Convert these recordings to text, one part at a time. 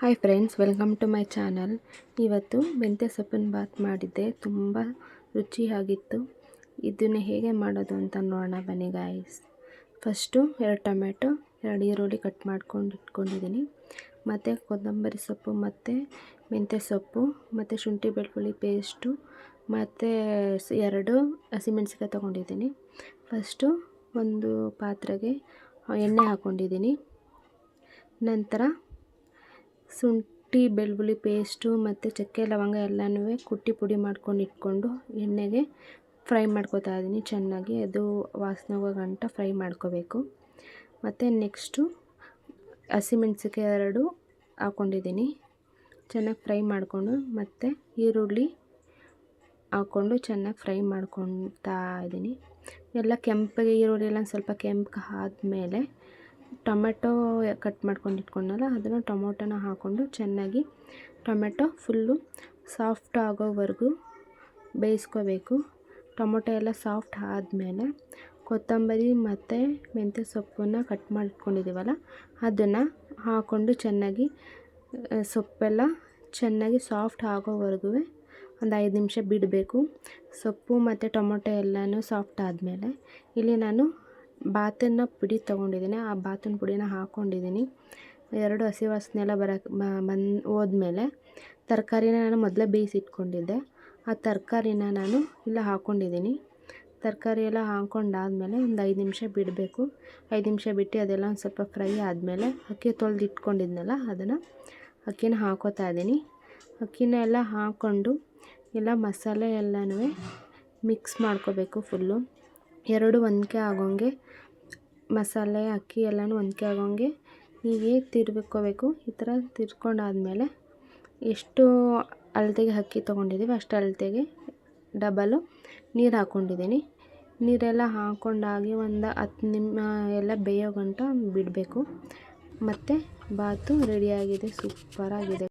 Hi friends, welcome to my channel. ಇವತ್ತು ಮೆಂತ್ಯ ಸೊಪ್ಪಿನ ಬಾತ್ ಮಾಡಿದ್ದೆ. ತುಂಬ ರುಚಿಯಾಗಿತ್ತು. ಇದನ್ನು ಹೇಗೆ ಮಾಡೋದು ಅಂತ ನೋಡೋಣ ಬನ್ನಿ ಗಾಯ್ಸ್. ಫಸ್ಟು 2 ಟೊಮೆಟೊ, 2 ಈರುಳ್ಳಿ ಕಟ್ ಮಾಡ್ಕೊಂಡು ಇಟ್ಕೊಂಡಿದ್ದೀನಿ. ಮತ್ತು ಕೊತ್ತಂಬರಿ ಸೊಪ್ಪು, ಮತ್ತು ಮೆಂತ್ಯ ಸೊಪ್ಪು, ಮತ್ತು ಶುಂಠಿ ಬೆಳ್ಳುಳ್ಳಿ ಪೇಸ್ಟು, ಮತ್ತು 2 ಹಸಿಮೆಣಸಿಕಾಯಿ ತೊಗೊಂಡಿದ್ದೀನಿ. ಫಸ್ಟು ಒಂದು ಪಾತ್ರೆಗೆ ಎಣ್ಣೆ ಹಾಕ್ಕೊಂಡಿದ್ದೀನಿ. ನಂತರ ಶುಂಠಿ ಬೆಳ್ಳುಳ್ಳಿ ಪೇಸ್ಟು ಮತ್ತು ಚಕ್ಕೆ ಲವಂಗ ಎಲ್ಲನೂ ಕುಟ್ಟಿ ಪುಡಿ ಮಾಡ್ಕೊಂಡು ಇಟ್ಕೊಂಡು ಎಣ್ಣೆಗೆ ಫ್ರೈ ಮಾಡ್ಕೊತಾ ಇದ್ದೀನಿ. ಚೆನ್ನಾಗಿ ಅದು ವಾಸನೆ ಹೋಗೋ ಗಂಟ ಫ್ರೈ ಮಾಡ್ಕೋಬೇಕು. ಮತ್ತು ನೆಕ್ಸ್ಟು ಹಸಿಮೆಣಸಿಕಾಯಿ 2 ಹಾಕ್ಕೊಂಡಿದ್ದೀನಿ. ಚೆನ್ನಾಗಿ ಫ್ರೈ ಮಾಡಿಕೊಂಡು ಮತ್ತು ಈರುಳ್ಳಿ ಹಾಕ್ಕೊಂಡು ಚೆನ್ನಾಗಿ ಫ್ರೈ ಮಾಡ್ಕೊತಾ ಇದ್ದೀನಿ. ಎಲ್ಲ ಕೆಂಪಗೆ ಈರುಳ್ಳಿ ಎಲ್ಲ ಸ್ವಲ್ಪ ಕೆಂಪಗೆ ಆದಮೇಲೆ ಟೊಮೆಟೊ ಕಟ್ ಮಾಡ್ಕೊಂಡು ಇಟ್ಕೊಂಡಲ್ಲ, ಅದನ್ನು ಟೊಮೊಟೊನ ಹಾಕ್ಕೊಂಡು ಚೆನ್ನಾಗಿ ಟೊಮೆಟೊ ಫುಲ್ಲು ಸಾಫ್ಟ್ ಆಗೋವರೆಗೂ ಬೇಯಿಸ್ಕೋಬೇಕು. ಟೊಮೊಟೊ ಎಲ್ಲ ಸಾಫ್ಟ್ ಆದಮೇಲೆ ಕೊತ್ತಂಬರಿ ಮತ್ತು ಮೆಂತ್ಯ ಸೊಪ್ಪನ್ನು ಕಟ್ ಮಾಡಿಟ್ಕೊಂಡಿದ್ದೀವಲ್ಲ, ಅದನ್ನು ಹಾಕ್ಕೊಂಡು ಚೆನ್ನಾಗಿ ಸೊಪ್ಪೆಲ್ಲ ಚೆನ್ನಾಗಿ ಸಾಫ್ಟ್ ಆಗೋವರೆಗೂ ಒಂದು 5 ನಿಮಿಷ ಬಿಡಬೇಕು. ಸೊಪ್ಪು ಮತ್ತು ಟೊಮೊಟೊ ಎಲ್ಲನೂ ಸಾಫ್ಟ್ ಆದಮೇಲೆ ಇಲ್ಲಿ ನಾನು ಬಾತನ್ನು ಪುಡಿ ತೊಗೊಂಡಿದ್ದೀನಿ. ಆ ಬಾತಿನ ಪುಡಿನ ಹಾಕ್ಕೊಂಡಿದ್ದೀನಿ. 2 ಹಸಿ ವಾಸನೆ ಎಲ್ಲ ಹೋದ್ಮೇಲೆ ತರಕಾರಿನ ನಾನು ಮೊದಲೇ ಬೇಯಿಸಿಟ್ಕೊಂಡಿದ್ದೆ. ಆ ತರಕಾರಿನ ನಾನು ಇಲ್ಲ ಹಾಕ್ಕೊಂಡಿದ್ದೀನಿ. ತರಕಾರಿ ಎಲ್ಲ ಹಾಕ್ಕೊಂಡಾದ್ಮೇಲೆ ಒಂದು 5 ನಿಮಿಷ ಬಿಡಬೇಕು. 5 ನಿಮಿಷ ಬಿಟ್ಟು ಅದೆಲ್ಲ ಒಂದು ಸ್ವಲ್ಪ ಫ್ರೈ ಆದಮೇಲೆ ಅಕ್ಕಿ ತೊಳೆದು ಇಟ್ಕೊಂಡಿದ್ನಲ್ಲ, ಅದನ್ನು ಅಕ್ಕಿನ ಹಾಕ್ಕೋತಾ ಇದ್ದೀನಿ. ಅಕ್ಕಿನ ಎಲ್ಲ ಹಾಕ್ಕೊಂಡು ಎಲ್ಲ ಮಸಾಲೆ ಎಲ್ಲನೂ ಮಿಕ್ಸ್ ಮಾಡ್ಕೋಬೇಕು. ಫುಲ್ಲು 2 ಹೊಂದ್ಕೆ ಆಗೋಂಗೆ ಮಸಾಲೆ ಅಕ್ಕಿ ಎಲ್ಲನೂ ಹೊಂದ್ಕೆ ಆಗೋಂಗೆ ಹೀಗೆ ತಿರ್ಕೋಬೇಕು. ಈ ಥರ ತಿರ್ಕೊಂಡಾದ್ಮೇಲೆ ಎಷ್ಟು ಅಳತೆಗೆ ಅಕ್ಕಿ ತೊಗೊಂಡಿದ್ದೀವಿ ಅಷ್ಟು ಅಳತೆಗೆ ಡಬಲು ನೀರು ಹಾಕ್ಕೊಂಡಿದ್ದೀನಿ. ನೀರೆಲ್ಲ ಹಾಕ್ಕೊಂಡಾಗಿ ಒಂದು 10 ಎಲ್ಲ ಬೇಯೋ ಗಂಟ ಬಿಡಬೇಕು. ಮತ್ತು ಬಾತು ರೆಡಿಯಾಗಿದೆ. ಸೂಪರಾಗಿದೆ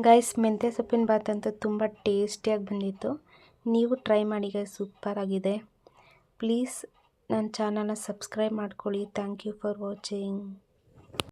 ಗೈಸ್. ಮೆಂತ್ಯ ಸೊಪ್ಪಿನ ಬಾತ್ ಅಂತೂ ತುಂಬ ಟೇಸ್ಟಿಯಾಗಿ ಬಂದಿತ್ತು. ನೀವು ಟ್ರೈ ಮಾಡಿ ಗೈಸ್, ಸೂಪರಾಗಿದೆ. ಪ್ಲೀಸ್ ನನ್ನ ಚಾನಲ್ನ ಸಬ್ಸ್ಕ್ರೈಬ್ ಮಾಡ್ಕೊಳ್ಳಿ. Thank you for watching.